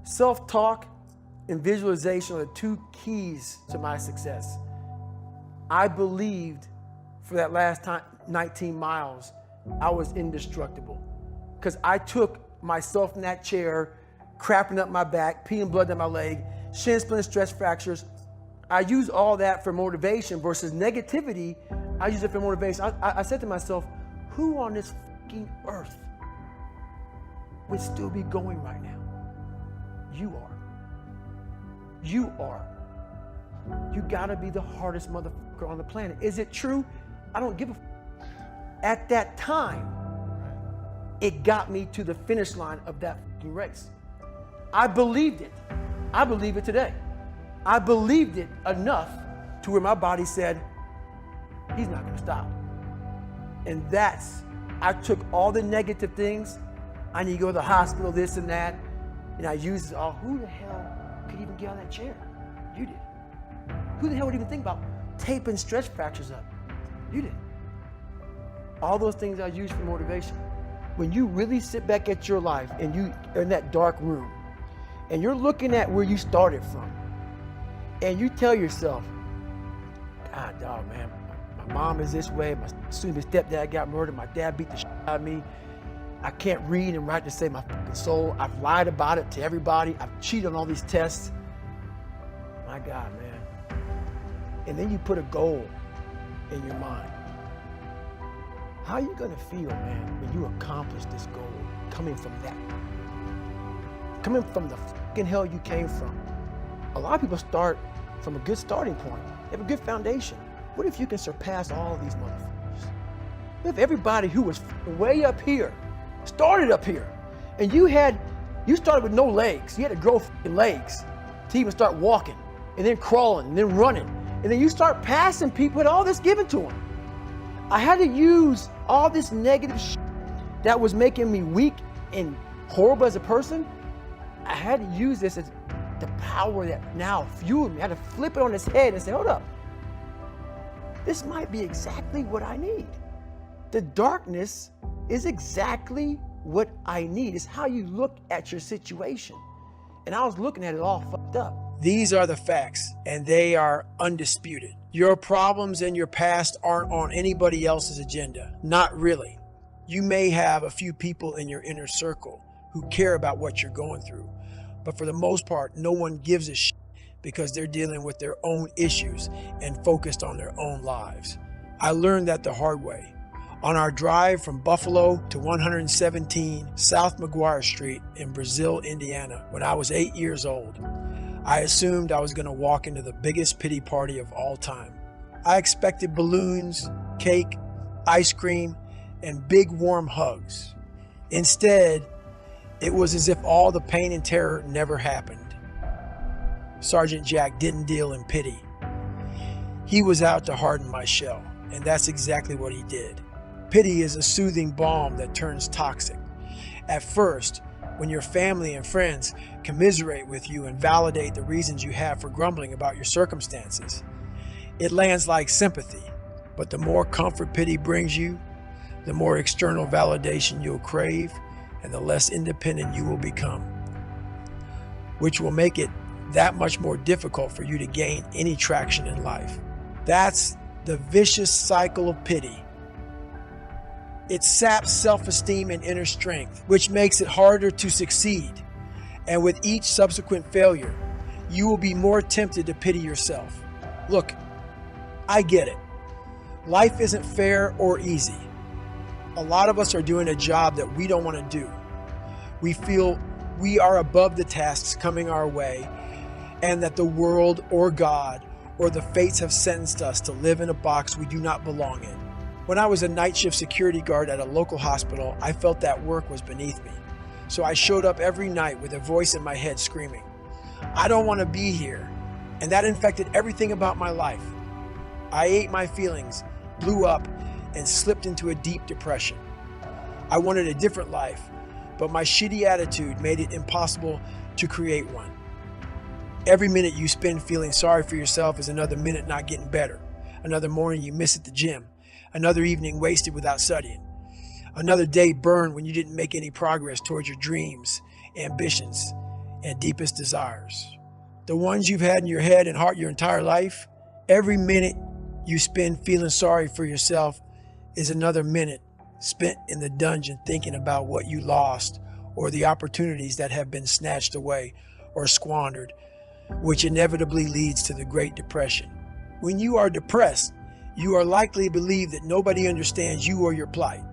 Self-talk and visualization are the two keys to my success. I believed for that last 19 miles, I was indestructible. Because I took myself in that chair, crapping up my back, peeing blood down my leg, shin splints, stress fractures. I use all that for motivation versus negativity. I use it for motivation. I said to myself, who on this fucking earth would still be going right now? You are. You are. You gotta be the hardest motherfucker on the planet. Is it true? I don't give a f. At that time, it got me to the finish line of that fucking race. I believed it. I believe it today. I believed it enough to where my body said, he's not gonna stop. And I took all the negative things. I need to go to the hospital, this and that. And I used, oh, who the hell could even get on that chair? You did. Who the hell would even think about taping stress fractures up? You did. All those things I use for motivation. When you really sit back at your life and you are in that dark room and you're looking at where you started from and you tell yourself, God, dog, man, my mom is this way, my stepdad got murdered, my dad beat the shit out of me, I can't read and write to save my fucking soul, I've lied about it to everybody, I've cheated on all these tests. My God, man. And then you put a goal in your mind. How are you gonna feel, man, when you accomplish this goal coming from that? Coming from the fucking hell you came from. A lot of people start from a good starting point. They have a good foundation. What if you can surpass all of these motherfuckers? What if everybody who was way up here started up here, and you started with no legs. You had to grow legs to even start walking, and then crawling, and then running, and then you start passing people with all this given to them. I had to use all this negative shit that was making me weak and horrible as a person. I had to use this as the power that now fueled me. I had to flip it on its head and say, hold up. This might be exactly what I need. The darkness is exactly what I need. It's how you look at your situation. And I was looking at it all fucked up. These are the facts, and they are undisputed. Your problems and your past aren't on anybody else's agenda. Not really. You may have a few people in your inner circle who care about what you're going through, but for the most part, no one gives a shit because they're dealing with their own issues and focused on their own lives. I learned that the hard way. On our drive from Buffalo to 117 South McGuire Street in Brazil, Indiana, when I was 8 years old, I assumed I was going to walk into the biggest pity party of all time. I expected balloons, cake, ice cream, and big warm hugs. Instead, it was as if all the pain and terror never happened. Sergeant Jack didn't deal in pity. He was out to harden my shell, and that's exactly what he did. Pity is a soothing balm that turns toxic. At first, when your family and friends commiserate with you and validate the reasons you have for grumbling about your circumstances, it lands like sympathy. But the more comfort pity brings you, the more external validation you'll crave, and the less independent you will become, which will make it that much more difficult for you to gain any traction in life. That's the vicious cycle of pity. It saps self-esteem and inner strength, which makes it harder to succeed. And with each subsequent failure, you will be more tempted to pity yourself. Look, I get it. Life isn't fair or easy. A lot of us are doing a job that we don't want to do. We feel we are above the tasks coming our way, and that the world or God or the fates have sentenced us to live in a box we do not belong in. When I was a night shift security guard at a local hospital, I felt that work was beneath me. So I showed up every night with a voice in my head screaming, I don't want to be here. And that infected everything about my life. I ate my feelings, blew up, and slipped into a deep depression. I wanted a different life, but my shitty attitude made it impossible to create one. Every minute you spend feeling sorry for yourself is another minute not getting better. Another morning you miss at the gym. Another evening wasted without studying. Another day burned when you didn't make any progress towards your dreams, ambitions, and deepest desires. The ones you've had in your head and heart your entire life. Every minute you spend feeling sorry for yourself is another minute spent in the dungeon thinking about what you lost or the opportunities that have been snatched away or squandered, which inevitably leads to the Great Depression. When you are depressed, you are likely to believe that nobody understands you or your plight.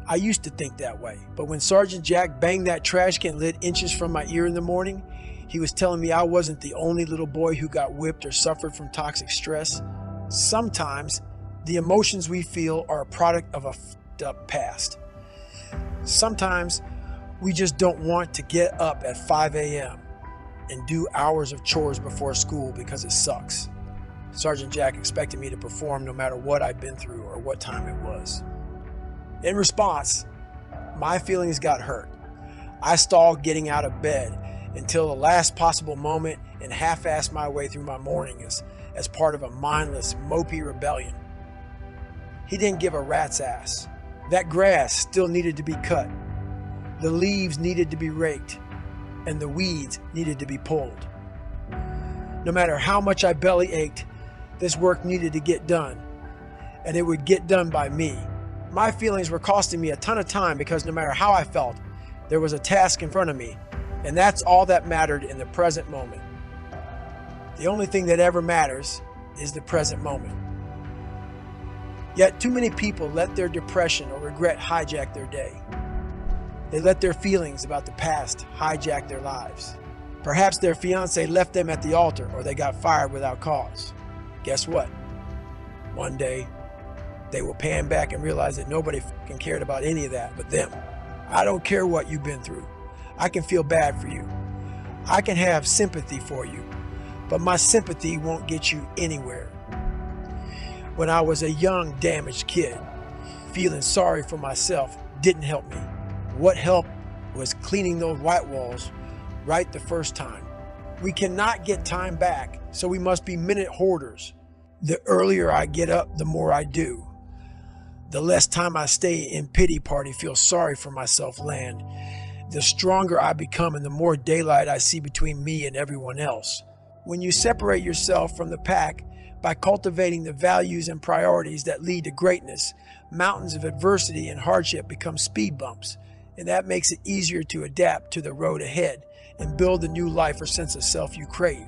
I used to think that way, but when Sergeant Jack banged that trash can lid inches from my ear in the morning, he was telling me I wasn't the only little boy who got whipped or suffered from toxic stress. Sometimes the emotions we feel are a product of a f***ed up past. Sometimes we just don't want to get up at 5 a.m. and do hours of chores before school because it sucks. Sergeant Jack expected me to perform no matter what I'd been through or what time it was. In response, my feelings got hurt. I stalled getting out of bed until the last possible moment and half-assed my way through my mornings as part of a mindless, mopey rebellion. He didn't give a rat's ass. That grass still needed to be cut. The leaves needed to be raked, and the weeds needed to be pulled. No matter how much I belly ached, this work needed to get done, and it would get done by me. My feelings were costing me a ton of time because no matter how I felt, there was a task in front of me, and that's all that mattered in the present moment. The only thing that ever matters is the present moment. Yet too many people let their depression or regret hijack their day. They let their feelings about the past hijack their lives. Perhaps their fiance left them at the altar or they got fired without cause. Guess what? One day, they will pan back and realize that nobody fucking cared about any of that but them. I don't care what you've been through. I can feel bad for you. I can have sympathy for you, but my sympathy won't get you anywhere. When I was a young, damaged kid, feeling sorry for myself didn't help me. What helped was cleaning those white walls right the first time. We cannot get time back, so we must be minute hoarders. The earlier I get up, the more I do. The less time I stay in pity party, feel sorry for myself land, the stronger I become and the more daylight I see between me and everyone else. When you separate yourself from the pack by cultivating the values and priorities that lead to greatness, mountains of adversity and hardship become speed bumps, and that makes it easier to adapt to the road ahead and build the new life or sense of self you crave.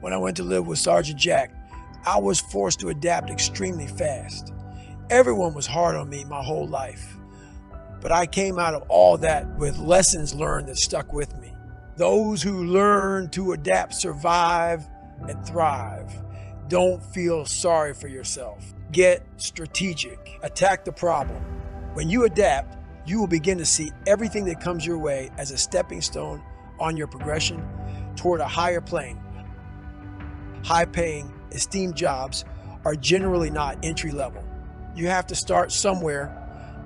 When I went to live with Sergeant Jack, I was forced to adapt extremely fast. Everyone was hard on me my whole life, but I came out of all that with lessons learned that stuck with me. Those who learn to adapt survive and thrive. Don't feel sorry for yourself. Get strategic. Attack the problem. When you adapt, you will begin to see everything that comes your way as a stepping stone on your progression toward a higher plane. High-paying, esteemed jobs are generally not entry-level. You have to start somewhere,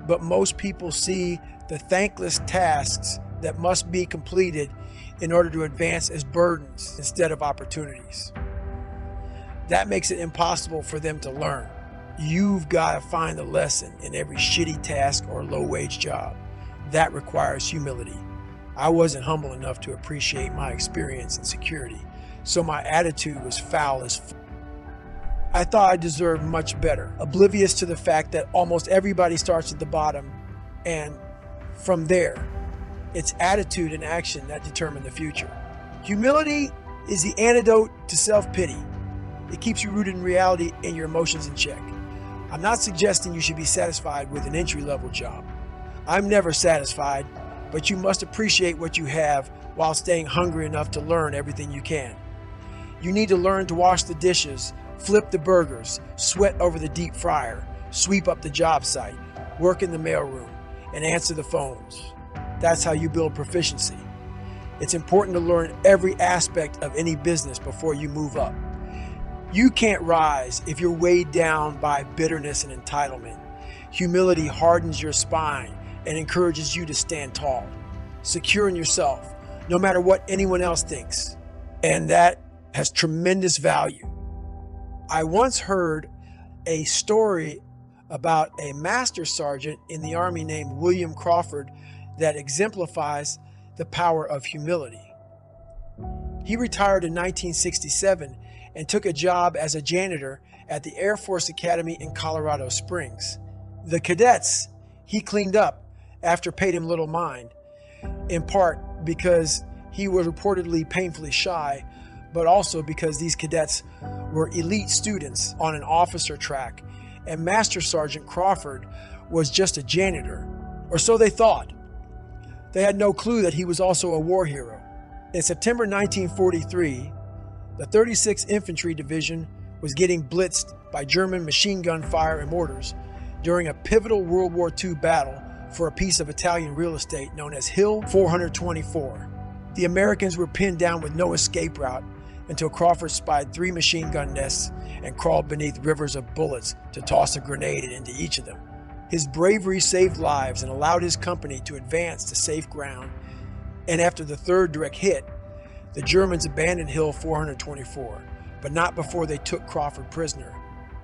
but most people see the thankless tasks that must be completed in order to advance as burdens instead of opportunities. That makes it impossible for them to learn. You've got to find the lesson in every shitty task or low-wage job. That requires humility. I wasn't humble enough to appreciate my experience and security, so my attitude was foul as f***. I thought I deserved much better, oblivious to the fact that almost everybody starts at the bottom, and from there, it's attitude and action that determine the future. Humility is the antidote to self-pity. It keeps you rooted in reality and your emotions in check. I'm not suggesting you should be satisfied with an entry-level job. I'm never satisfied, but you must appreciate what you have while staying hungry enough to learn everything you can. You need to learn to wash the dishes, flip the burgers, sweat over the deep fryer, sweep up the job site, work in the mailroom, and answer the phones. That's how you build proficiency. It's important to learn every aspect of any business before you move up. You can't rise if you're weighed down by bitterness and entitlement. Humility hardens your spine and encourages you to stand tall, secure in yourself, no matter what anyone else thinks. And that has tremendous value. I once heard a story about a master sergeant in the Army named William Crawford that exemplifies the power of humility. He retired in 1967 and took a job as a janitor at the Air Force Academy in Colorado Springs. The cadets he cleaned up after paid him little mind, in part because he was reportedly painfully shy, but also because these cadets were elite students on an officer track, and Master Sergeant Crawford was just a janitor, or so they thought. They had no clue that he was also a war hero. In September 1943, the 36th Infantry Division was getting blitzed by German machine gun fire and mortars during a pivotal World War II battle for a piece of Italian real estate known as Hill 424. The Americans were pinned down with no escape route until Crawford spied 3 machine gun nests and crawled beneath rivers of bullets to toss a grenade into each of them. His bravery saved lives and allowed his company to advance to safe ground, and after the 3rd direct hit, the Germans abandoned Hill 424, but not before they took Crawford prisoner.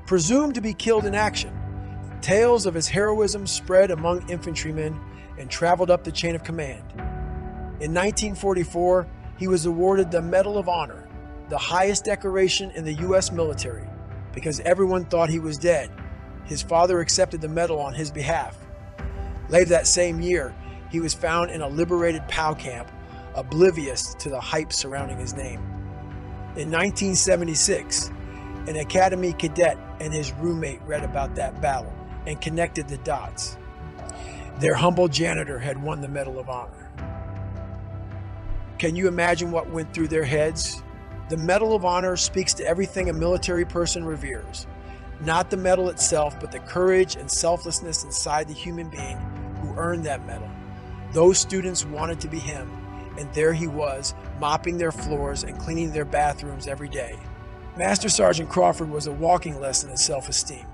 Presumed to be killed in action, tales of his heroism spread among infantrymen and traveled up the chain of command. In 1944, he was awarded the Medal of Honor, the highest decoration in the U.S. military. Because everyone thought he was dead, his father accepted the medal on his behalf. Later that same year, he was found in a liberated POW camp, oblivious to the hype surrounding his name. In 1976, an Academy cadet and his roommate read about that battle and connected the dots. Their humble janitor had won the Medal of Honor. Can you imagine what went through their heads? The Medal of Honor speaks to everything a military person reveres. Not the medal itself, but the courage and selflessness inside the human being who earned that medal. Those students wanted to be him, and there he was, mopping their floors and cleaning their bathrooms every day. Master Sergeant Crawford was a walking lesson in self-esteem,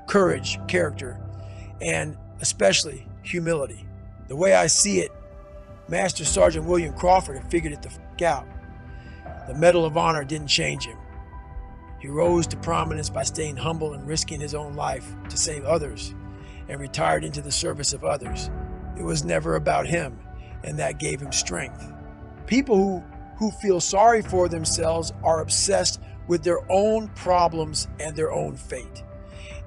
courage, character, and especially humility. The way I see it, Master Sergeant William Crawford had figured it the f*** out. The Medal of Honor didn't change him. He rose to prominence by staying humble and risking his own life to save others, and retired into the service of others. It was never about him, and that gave him strength. People who feel sorry for themselves are obsessed with their own problems and their own fate.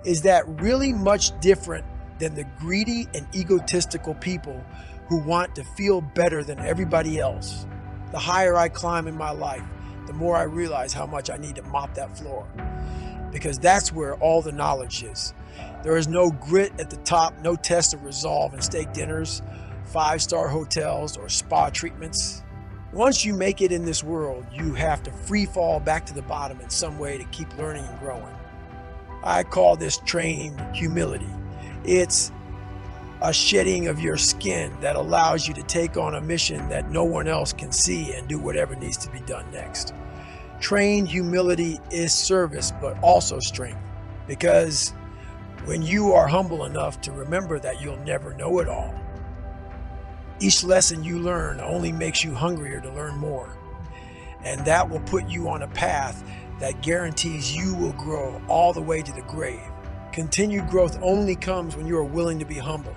Is that really much different than the greedy and egotistical people who want to feel better than everybody else? The higher I climb in my life, the more I realize how much I need to mop that floor, because that's where all the knowledge is. There is no grit at the top, no test of resolve in steak dinners, 5-star hotels, or spa treatments. Once you make it in this world, you have to free fall back to the bottom in some way to keep learning and growing. I call this training humility. It's a shedding of your skin that allows you to take on a mission that no one else can see and do whatever needs to be done next. Trained humility is service, but also strength, because when you are humble enough to remember that you'll never know it all, each lesson you learn only makes you hungrier to learn more, and that will put you on a path that guarantees you will grow all the way to the grave. Continued growth only comes when you are willing to be humble.